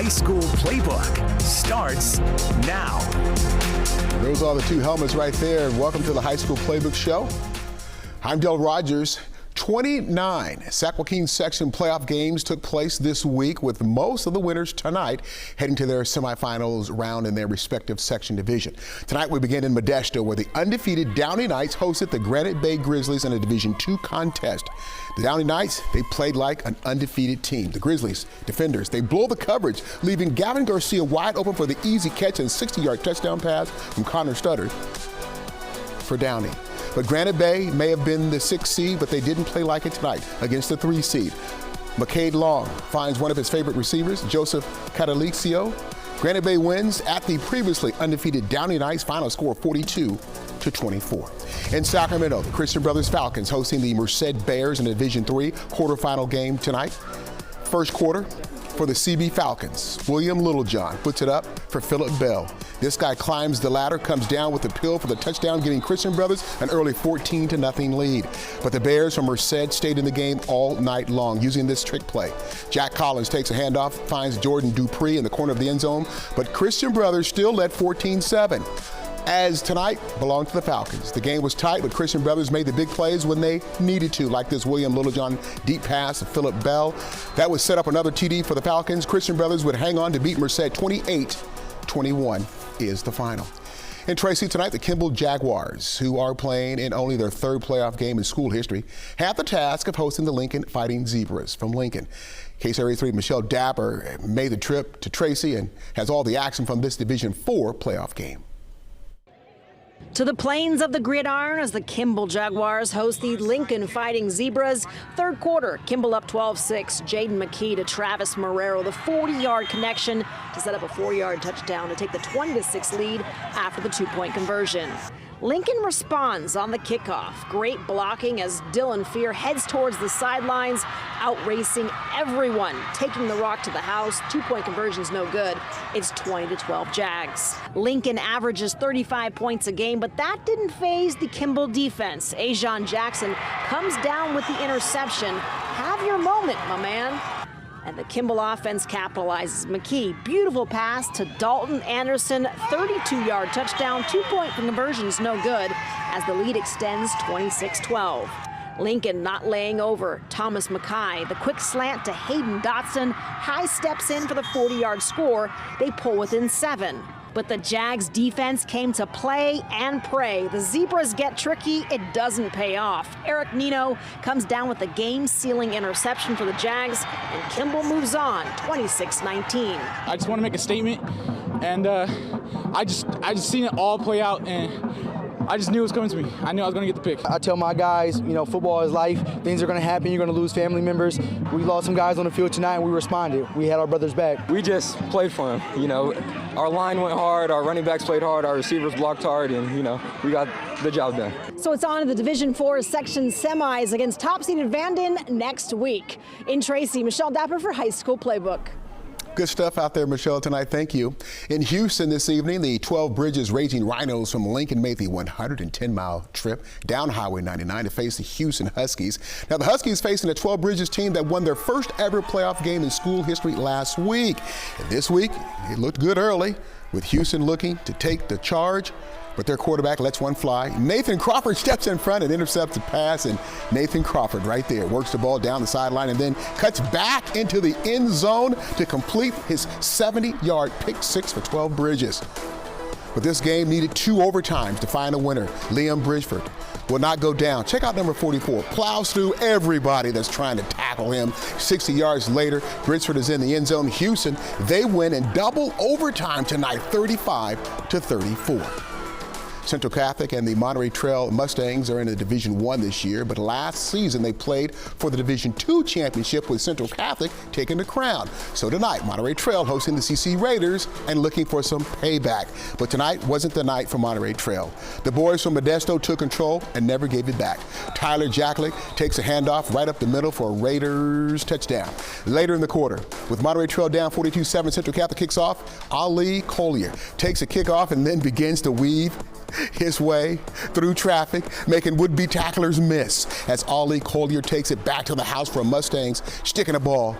High School Playbook starts now. Those are the two helmets right there. Welcome to the High School Playbook Show. I'm Del Rogers. 29 Sac Joaquin section playoff games took place this week, with most of the winners tonight heading to their semifinals round in their respective section division. Tonight we begin in Modesto, where the undefeated Downey Knights hosted the Granite Bay Grizzlies in a Division II contest. The Downey Knights, they played like an undefeated team. The Grizzlies defenders, they blow the coverage, leaving Gavin Garcia wide open for the easy catch and 60-yard touchdown pass from Connor Studdard for Downey. But Granite Bay may have been the 6th seed, but they didn't play like it tonight against the 3 seed. McCade Long finds one of his favorite receivers, Joseph Catalixio. Granite Bay wins at the previously undefeated Downey Knights, final score 42-24. In Sacramento, the Christian Brothers Falcons hosting the Merced Bears in a Division III quarterfinal game tonight. First quarter for the CB Falcons. William Littlejohn puts it up for Phillip Bell. This guy climbs the ladder, comes down with the pill for the touchdown, giving Christian Brothers an early 14-0 lead. But the Bears from Merced stayed in the game all night long using this trick play. Jack Collins takes a handoff, finds Jordan Dupree in the corner of the end zone, but Christian Brothers still led 14-7. As tonight belonged to the Falcons. The game was tight, but Christian Brothers made the big plays when they needed to, like this William Littlejohn deep pass to Phillip Bell. That would set up another TD for the Falcons. Christian Brothers would hang on to beat Merced 28-21 is the final. In Tracy tonight, the Kimball Jaguars, who are playing in only their 3rd playoff game in school history, have the task of hosting the Lincoln Fighting Zebras from Lincoln. KSRA 3 Michelle Dapper made the trip to Tracy and has all the action from this Division IV playoff game. To the plains of the gridiron as the Kimball Jaguars host the Lincoln Fighting Zebras. Third quarter, Kimball up 12-6. Jaden McKee to Travis Marrero, the 40-yard connection to set up a 4-yard touchdown to take the 20-6 lead after the 2-point conversion. Lincoln responds on the kickoff. Great blocking as Dylan Fear heads towards the sidelines, outracing everyone, taking the rock to the house. 2-point conversion's no good. It's 20-12 Jags. Lincoln averages 35 points a game, but that didn't faze the Kimball defense. Ajon Jackson comes down with the interception. Have your moment, my man. And the Kimball offense capitalizes. McKee, beautiful pass to Dalton Anderson, 32-yard touchdown. 2-point conversion's no good as the lead extends 26-12. Lincoln not laying over. Thomas Mackay, the quick slant to Hayden Dotson. High steps in for the 40-yard score. They pull within 7. But the Jags defense came to play and pray. The Zebras get tricky, it doesn't pay off. Eric Nino comes down with the game-sealing interception for the Jags, and Kimball moves on, 26-19. I just want to make a statement, and I just seen it all play out, and I just knew it was coming to me. I knew I was going to get the pick. I tell my guys, you know, football is life. Things are going to happen. You're going to lose family members. We lost some guys on the field tonight, and we responded. We had our brothers back. We just played for them. You know, our line went hard, our running backs played hard, our receivers blocked hard, and, you know, we got the job done. So it's on to the Division IV section semis against top-seeded Vanden next week. In Tracy, Michelle Dapper for High School Playbook. Good stuff out there, Michelle, tonight. Thank you. In Houston this evening, the 12 Bridges Raging Rhinos from Lincoln made the 110-mile trip down Highway 99 to face the Houston Huskies. Now, the Huskies facing a 12 Bridges team that won their first ever playoff game in school history last week. And this week, it looked good early, with Houston looking to take the charge. But their quarterback lets one fly. Nathan Crawford steps in front and intercepts the pass, and Nathan Crawford right there works the ball down the sideline and then cuts back into the end zone to complete his 70-yard pick six for 12 Bridges. But this game needed 2 overtimes to find a winner. Liam Bridgeford will not go down. Check out number 44. Plows through everybody that's trying to tackle him. 60 yards later, Bridgeford is in the end zone. Houston, they win in double overtime tonight, 35-34. Central Catholic and the Monterey Trail Mustangs are in the Division I this year, but last season they played for the Division II championship with Central Catholic taking the crown. So tonight, Monterey Trail hosting the CC Raiders and looking for some payback. But tonight wasn't the night for Monterey Trail. The boys from Modesto took control and never gave it back. Tyler Jacklick takes a handoff right up the middle for a Raiders touchdown. Later in the quarter, with Monterey Trail down 42-7, Central Catholic kicks off. Ali Collier takes a kickoff and then begins to weave his way through traffic, making would-be tacklers miss as Ali Collier takes it back to the house for Mustangs, sticking a ball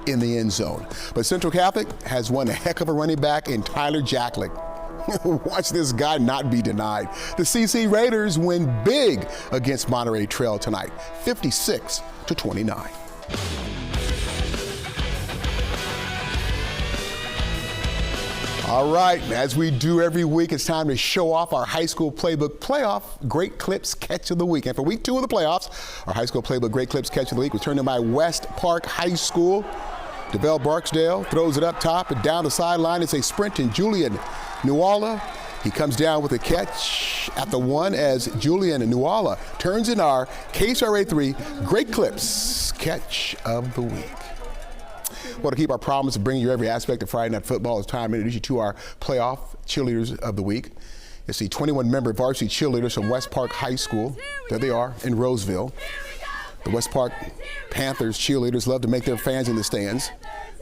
in the end zone. But Central Catholic has one heck of a running back in Tyler Jacklick. Watch this guy not be denied. The CC Raiders win big against Monterey Trail tonight, 56-29. All right, as we do every week, it's time to show off our high school playbook playoff Great Clips Catch of the Week. And for week 2 of the playoffs, our high school playbook Great Clips Catch of the Week was turned in by West Park High School. DeVell Barksdale throws it up top and down the sideline. It's a sprint, and Julian Nuala, he comes down with a catch at the 1 as Julian Nuala turns in our KSRA 3 Great Clips Catch of the Week. Well, to keep our promise of bringing you every aspect of Friday Night Football, it's time to introduce you to our playoff cheerleaders of the week. It's the 21-member varsity cheerleaders from West Park High School. There they are in Roseville. The West Park Panthers cheerleaders love to make their fans in the stands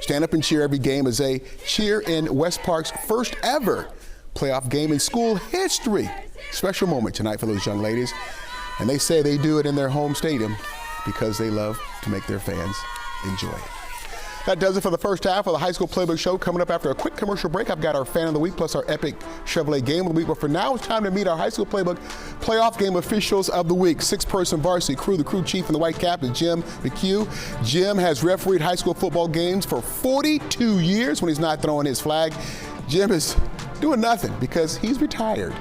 stand up and cheer every game as they cheer in West Park's first ever playoff game in school history. Special moment tonight for those young ladies. And they say they do it in their home stadium because they love to make their fans enjoy it. That does it for the first half of the High School Playbook Show. Coming up after a quick commercial break, I've got our Fan of the Week plus our Epic Chevrolet Game of the Week. But for now, it's time to meet our High School Playbook Playoff Game Officials of the Week. 6-person varsity crew. The crew chief in the white cap is Jim McHugh. Jim has refereed high school football games for 42 years when he's not throwing his flag. Jim is doing nothing because he's retired.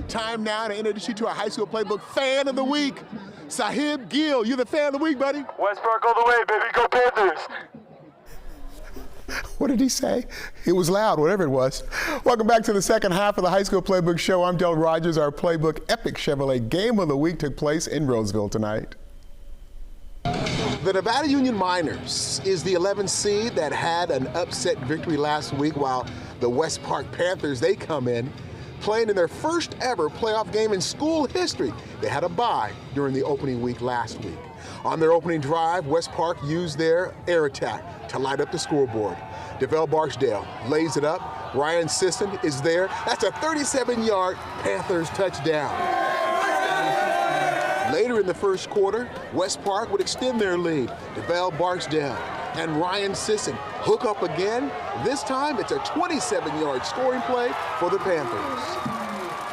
Time now to introduce you to our High School Playbook Fan of the Week, Sahib Gill. You're the Fan of the Week, buddy. West Park all the way, baby. Go Panthers. What did he say? It was loud, whatever it was. Welcome back to the second half of the High School Playbook Show. I'm Del Rogers. Our Playbook Epic Chevrolet Game of the Week took place in Roseville tonight. The Nevada Union Miners is the 11th seed that had an upset victory last week, while the West Park Panthers, they come in playing in their first ever playoff game in school history. They had a bye during the opening week last week. On their opening drive, West Park used their air attack to light up the scoreboard. DeVell Barksdale lays it up. Ryan Sisson is there. That's a 37-yard Panthers touchdown. Later in the first quarter, West Park would extend their lead. DeVell Barksdale and Ryan Sisson hook up again. This time, it's a 27-yard scoring play for the Panthers.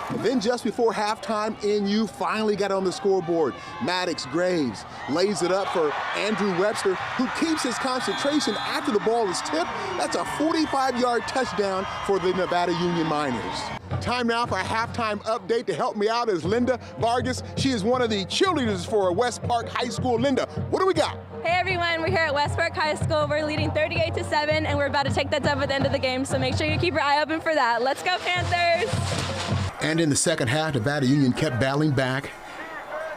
And then just before halftime, NU finally got on the scoreboard. Maddox Graves lays it up for Andrew Webster, who keeps his concentration after the ball is tipped. That's a 45-yard touchdown for the Nevada Union Miners. Time now for a halftime update. To help me out is Linda Vargas. She is one of the cheerleaders for West Park High School. Linda, what do we got? Hey everyone, we're here at West Park High School. We're leading 38-7, and we're about to take that dub at the end of the game, so make sure you keep your eye open for that. Let's go Panthers! And in the second half, Nevada Union kept battling back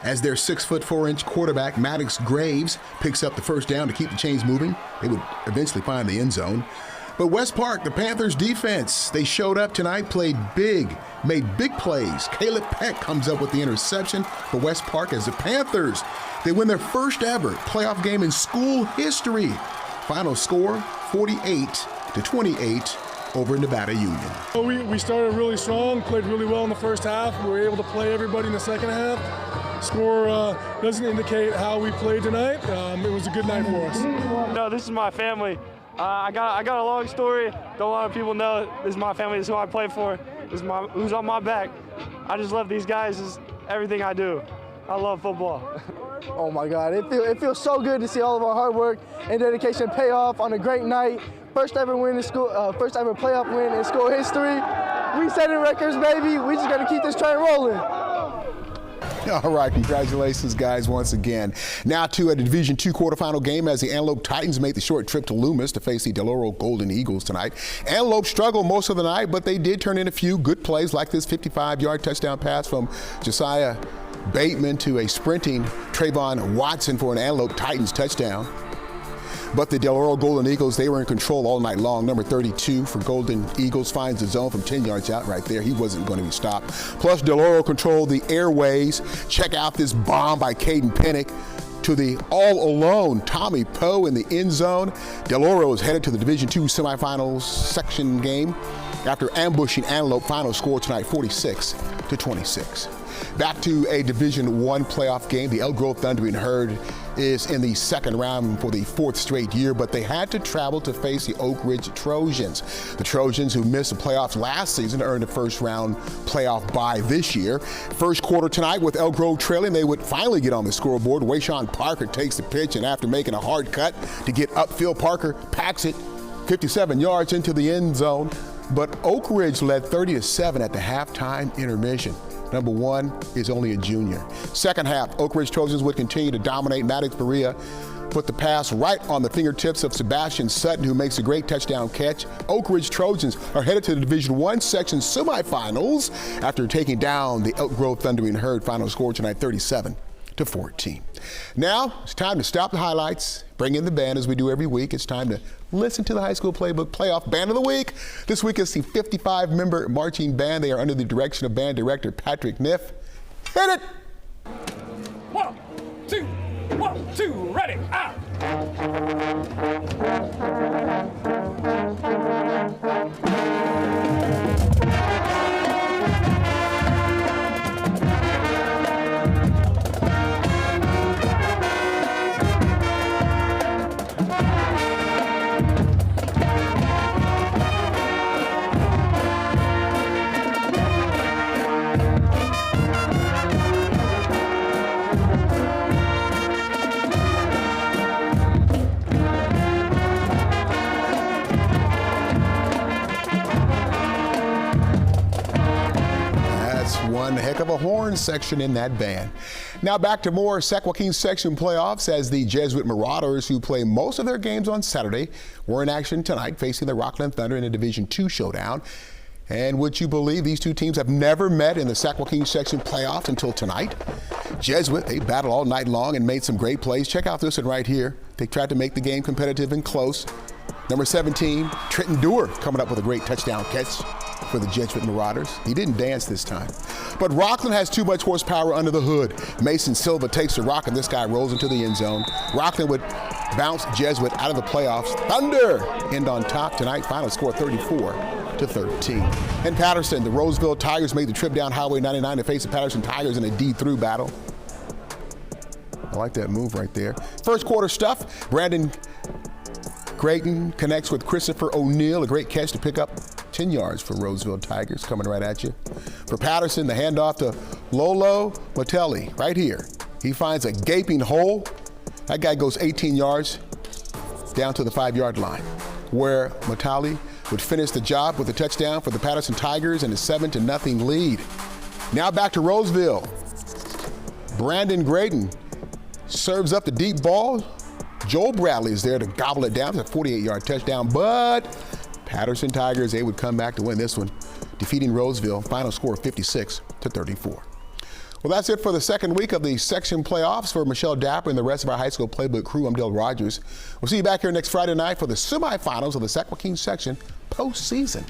as their 6'4" quarterback, Maddox Graves, picks up the first down to keep the chains moving. They would eventually find the end zone. But West Park, the Panthers defense, they showed up tonight, played big, made big plays. Caleb Peck comes up with the interception for West Park as the Panthers, they win their first ever playoff game in school history. Final score, 48-28 over Nevada Union. We started really strong, played really well in the first half. We were able to play everybody in the second half. Score doesn't indicate how we played tonight. It was a good night for us. No, this is my family. I got a long story. Don't a lot of people know this is my family. This is who I play for. This is who's on my back. I just love these guys. This is everything I do. I love football. Oh my God, it feels so good to see all of our hard work and dedication pay off on a great night. First ever win in school, first ever playoff win in school history. We setting records, baby. We just gotta keep this train rolling. All right, congratulations, guys, once again. Now to a Division II quarterfinal game as the Antelope Titans make the short trip to Loomis to face the Del Oro Golden Eagles tonight. Antelope struggled most of the night, but they did turn in a few good plays like this 55-yard touchdown pass from Josiah Bateman to a sprinting Trayvon Watson for an Antelope Titans touchdown. But the Del Oro Golden Eagles, they were in control all night long. Number 32 for Golden Eagles finds the zone from 10 yards out right there. He wasn't going to be stopped. Plus, Del Oro controlled the airways. Check out this bomb by Caden Pennick to the all-alone Tommy Poe in the end zone. Del Oro is headed to the Division II semifinals section game after ambushing Antelope. Final score tonight, 46-26. Back to a Division I playoff game. The Elk Grove Thundering Herd is in the second round for the fourth straight year, but they had to travel to face the Oak Ridge Trojans. The Trojans, who missed the playoffs last season, earned a first round playoff bye this year. First quarter tonight with Elk Grove trailing, they would finally get on the scoreboard. Wayshawn Parker takes the pitch, and after making a hard cut to get upfield, Parker packs it 57 yards into the end zone. But Oak Ridge led 30-7 at the halftime intermission. Number one is only a junior. Second half, Oak Ridge Trojans would continue to dominate. Maddox Berea put the pass right on the fingertips of Sebastian Sutton, who makes a great touchdown catch. Oak Ridge Trojans are headed to the Division I section semifinals after taking down the Elk Grove Thundering Herd. Final score tonight, 37-14. Now, it's time to stop the highlights, bring in the band as we do every week. It's time to listen to the High School Playbook Playoff Band of the Week. This week is the 55-member marching band. They are under the direction of band director Patrick Niff. Hit it! 1, 2, ready, out! One heck of a horn section in that band. Now back to more Sac Joaquin section playoffs as the Jesuit Marauders, who play most of their games on Saturday, were in action tonight facing the Rockland Thunder in a Division II showdown. And would you believe these two teams have never met in the Sac Joaquin section playoffs until tonight? Jesuit, they battled all night long and made some great plays. Check out this one right here. They tried to make the game competitive and close. Number 17, Trenton Dewar, coming up with a great touchdown catch for the Jesuit Marauders. He didn't dance this time. But Rockland has too much horsepower under the hood. Mason Silva takes the rock, and this guy rolls into the end zone. Rockland would bounce Jesuit out of the playoffs. Thunder end on top tonight. Final score 34-13. In Patterson, the Roseville Tigers made the trip down Highway 99 to face the Patterson Tigers in a D-through battle. I like that move right there. First quarter stuff. Brandon Creighton connects with Christopher O'Neill. A great catch to pick up 10 yards for Roseville Tigers, coming right at you. For Patterson, the handoff to Lolo Motelli right here. He finds a gaping hole. That guy goes 18 yards down to the 5-yard line, where Motelli would finish the job with a touchdown for the Patterson Tigers and a 7-0 lead. Now back to Roseville. Brandon Creighton serves up the deep ball. Joel Bradley is there to gobble it down. It's a 48-yard touchdown, but Patterson Tigers, they would come back to win this one, defeating Roseville. Final score 56-34. Well, that's it for the second week of the section playoffs. For Michelle Dapper and the rest of our high school playbook crew, I'm Dale Rogers. We'll see you back here next Friday night for the semifinals of the Sac Joaquin section postseason.